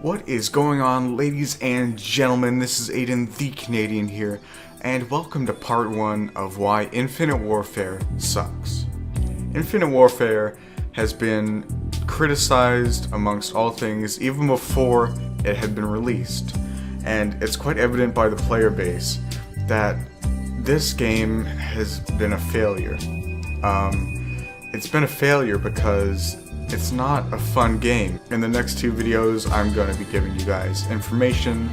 What is going on, ladies and gentlemen? This is AidenTheCanadian here, and welcome to part 1 of why Infinite Warfare sucks. Infinite Warfare has been criticized amongst all things even before it had been released, and it's quite evident by the player base that this game has been a failure. It's been a failure because it's not a fun game. In the next 2 videos, I'm going to be giving you guys information,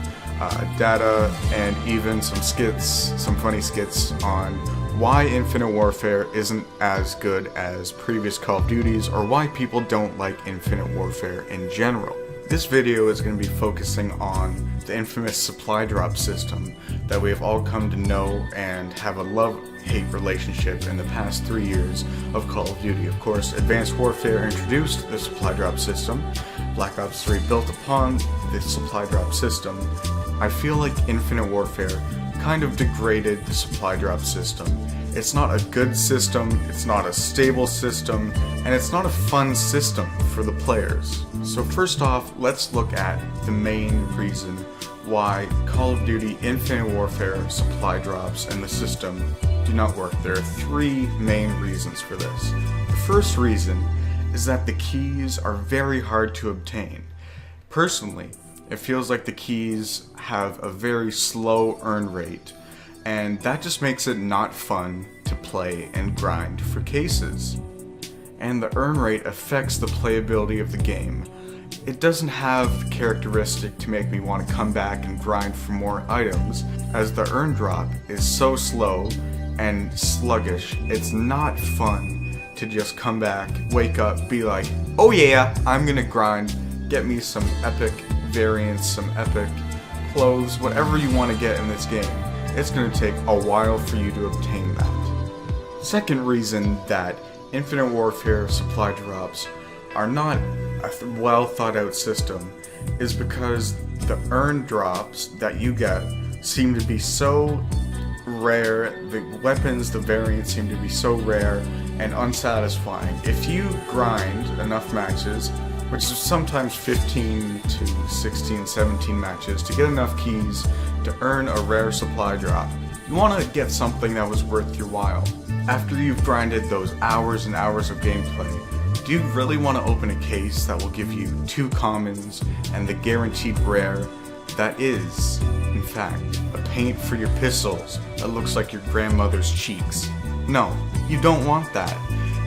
data, and even some skits, some funny skits on why Infinite Warfare isn't as good as previous Call of Duties, or why people don't like Infinite Warfare in general. This video is going to be focusing on the infamous supply drop system that we have all come to know and have a love-hate relationship in the past 3 years of Call of Duty. Of course, Advanced Warfare introduced the supply drop system. Black Ops 3 built upon the supply drop system. I feel like Infinite Warfare kind of degraded the supply drop system. It's not a good system, it's not a stable system, and it's not a fun system for the players. So first off, let's look at the main reason why Call of Duty Infinite Warfare supply drops and the system do not work. There are 3 main reasons for this. The first reason is that the keys are very hard to obtain. Personally, it feels like the keys have a very slow earn rate, and that just makes it not fun to play and grind for cases. And the earn rate affects the playability of the game. It doesn't have the characteristic to make me want to come back and grind for more items, as the earn drop is so slow and sluggish. It's not fun to just come back, wake up, be like, oh yeah, I'm gonna grind, get me some epic variants, some epic clothes, whatever you want to get in this game. It's going to take a while for you to obtain that. Second reason that Infinite Warfare supply drops are not a well thought out system is because the earn drops that you get seem to be so rare, the weapons, the variants seem to be so rare and unsatisfying. If you grind enough matches, which is sometimes 15 to 16, 17 matches, to get enough keys to earn a rare supply drop, you want to get something that was worth your while. After you've grinded those hours and hours of gameplay, do you really want to open a case that will give you 2 commons and the guaranteed rare that is, in fact, a paint for your pistols that looks like your grandmother's cheeks? No, you don't want that.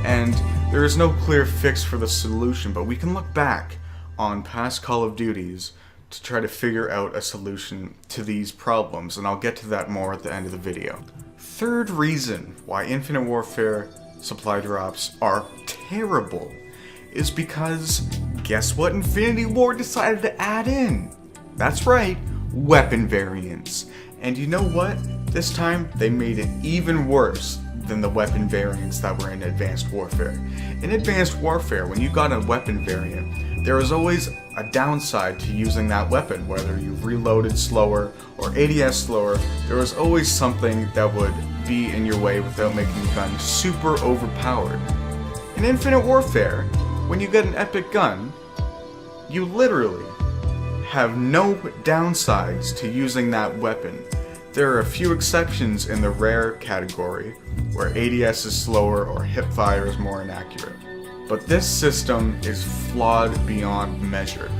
And there is no clear fix for the solution, but we can look back on past Call of Duties to try to figure out a solution to these problems, and I'll get to that more at the end of the video. Third reason why Infinite Warfare supply drops are terrible is because guess what Infinity Ward decided to add in? That's right, weapon variants. And you know what? This time they made it even worse than the weapon variants that were in Advanced Warfare. In Advanced Warfare, when you got a weapon variant, there was always a downside to using that weapon, whether you've reloaded slower or ADS slower. There was always something that would be in your way without making the gun super overpowered. In Infinite Warfare, when you get an epic gun, you literally have no downsides to using that weapon. There are a few exceptions in the rare category, where ADS is slower or hipfire is more inaccurate. But this system is flawed beyond measure.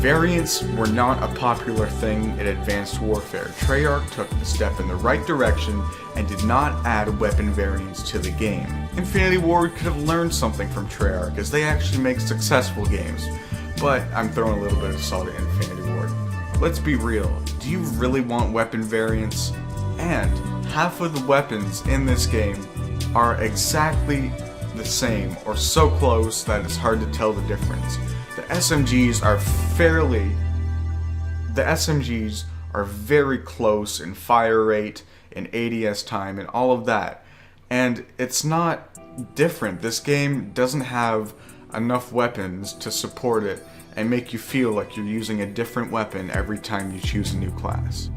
Variants were not a popular thing in Advanced Warfare. Treyarch took the step in the right direction and did not add weapon variants to the game. Infinity Ward could have learned something from Treyarch, as they actually make successful games. But I'm throwing a little bit of salt at Infinity Ward. Let's be real, do you really want weapon variants? And half of the weapons in this game are exactly the same, or so close that it's hard to tell the difference. The SMGs are very close in fire rate, in ADS time, and all of that. And it's not different. This game doesn't have enough weapons to support it and make you feel like you're using a different weapon every time you choose a new class.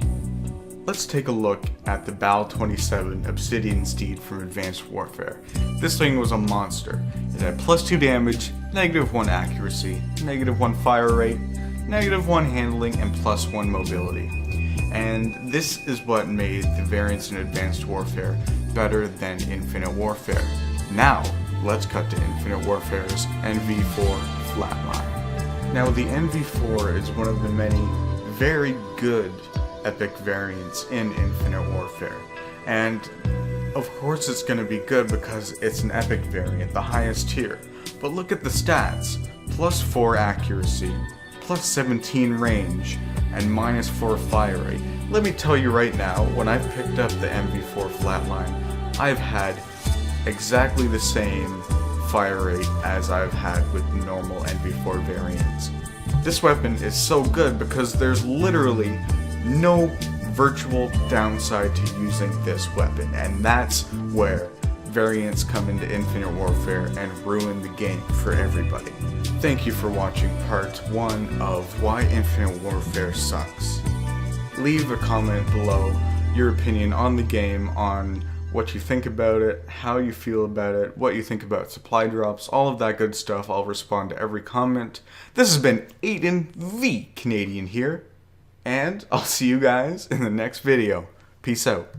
Let's take a look at the BAL-27 Obsidian Steed from Advanced Warfare. This thing was a monster. It had +2 damage, -1 accuracy, -1 fire rate, -1 handling, and +1 mobility. And this is what made the variants in Advanced Warfare better than Infinite Warfare. Now, let's cut to Infinite Warfare's NV4 Flatline. Now, the NV4 is one of the many very good epic variants in Infinite Warfare. And of course it's going to be good because it's an epic variant, the highest tier. But look at the stats. +4 accuracy, +17 range, and -4 fire rate. Let me tell you right now, when I've picked up the NV4 Flatline, I've had exactly the same fire rate as I've had with normal NV4 variants. This weapon is so good because there's literally no virtual downside to using this weapon, and that's where variants come into Infinite Warfare and ruin the game for everybody. Thank you for watching part 1 of Why Infinite Warfare Sucks. Leave a comment below your opinion on the game, on what you think about it, how you feel about it, what you think about supply drops, all of that good stuff. I'll respond to every comment. This has been Aiden the Canadian here, and I'll see you guys in the next video. Peace out.